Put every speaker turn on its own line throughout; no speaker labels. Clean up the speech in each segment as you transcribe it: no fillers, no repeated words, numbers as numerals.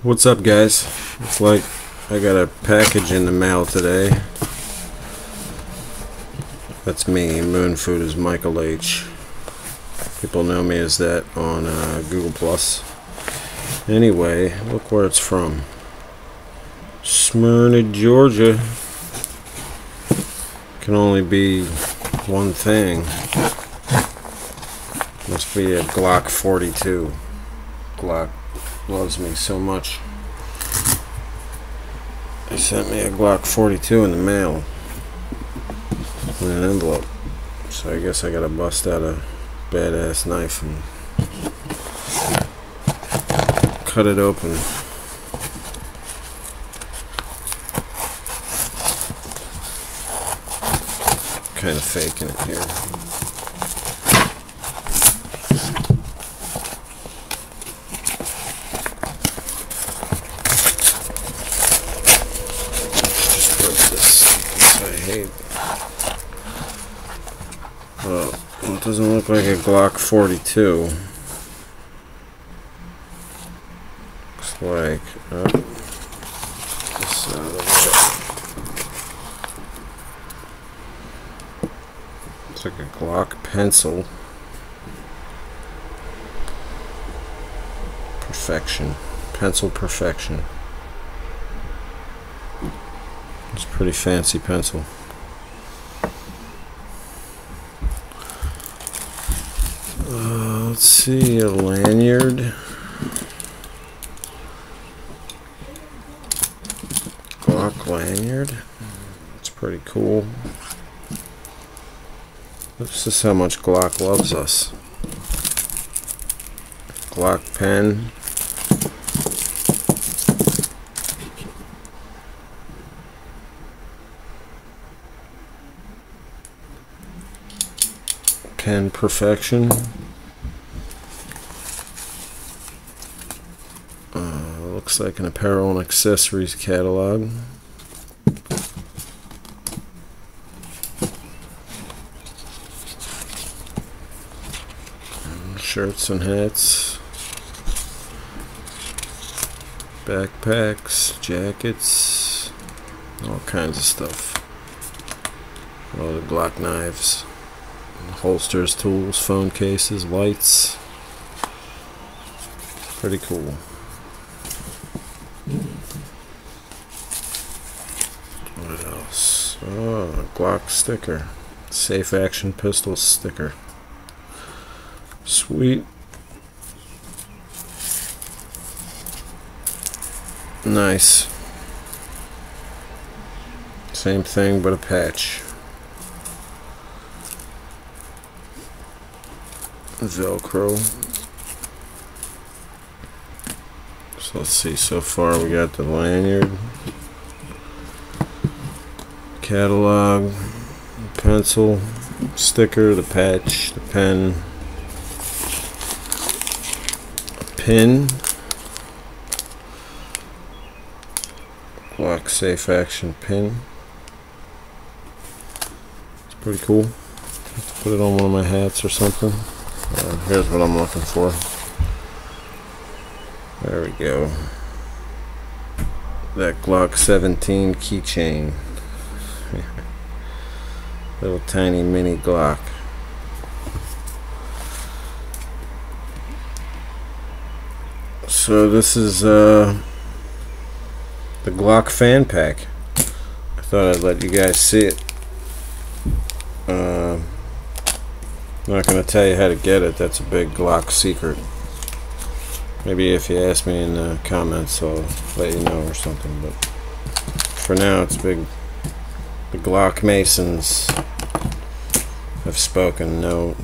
What's up, guys? It's like I got a package in the mail today. That's me. Moon Food is Michael H. People know me as that on Google Plus. Anyway, look where it's from. Smyrna, Georgia. Can only be one thing. Must be a Glock 42. Glock loves me so much. They sent me a Glock 42 in the mail in an envelope. So I guess I gotta bust out a badass knife and cut it open. Kind of faking it here. Well, it doesn't look like a Glock 42. Looks like this side of it. It's like a Glock pencil. Perfection. Pencil perfection. It's a pretty fancy pencil. Let's see, a lanyard. Glock lanyard. It's pretty cool. This is how much Glock loves us. Glock pen. Pen perfection. Looks like an apparel and accessories catalog. Shirts and hats. Backpacks, jackets, all kinds of stuff. All the Glock knives, holsters, tools, phone cases, lights. Pretty cool. What else? Oh, a Glock sticker. Safe action pistol sticker. Sweet. Nice. Same thing but a patch. Velcro. So let's see, so far we got the lanyard, catalog, pencil, sticker, the patch, the pen, a pin, Glock safe action pin. It's pretty cool. Put it on one of my hats or something. Here's what I'm looking for. There we go. That Glock 17 keychain. Little tiny mini Glock. So this is the Glock Fan Pack. I thought I'd let you guys see it. I'm not going to tell you how to get it. That's a big Glock secret. Maybe if you ask me in the comments, I'll let you know or something. But for now, it's big. The Glock Masons have spoken. No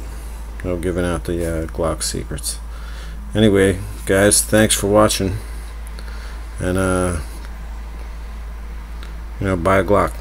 giving out the Glock secrets. Anyway, guys, thanks for watching. And buy a Glock.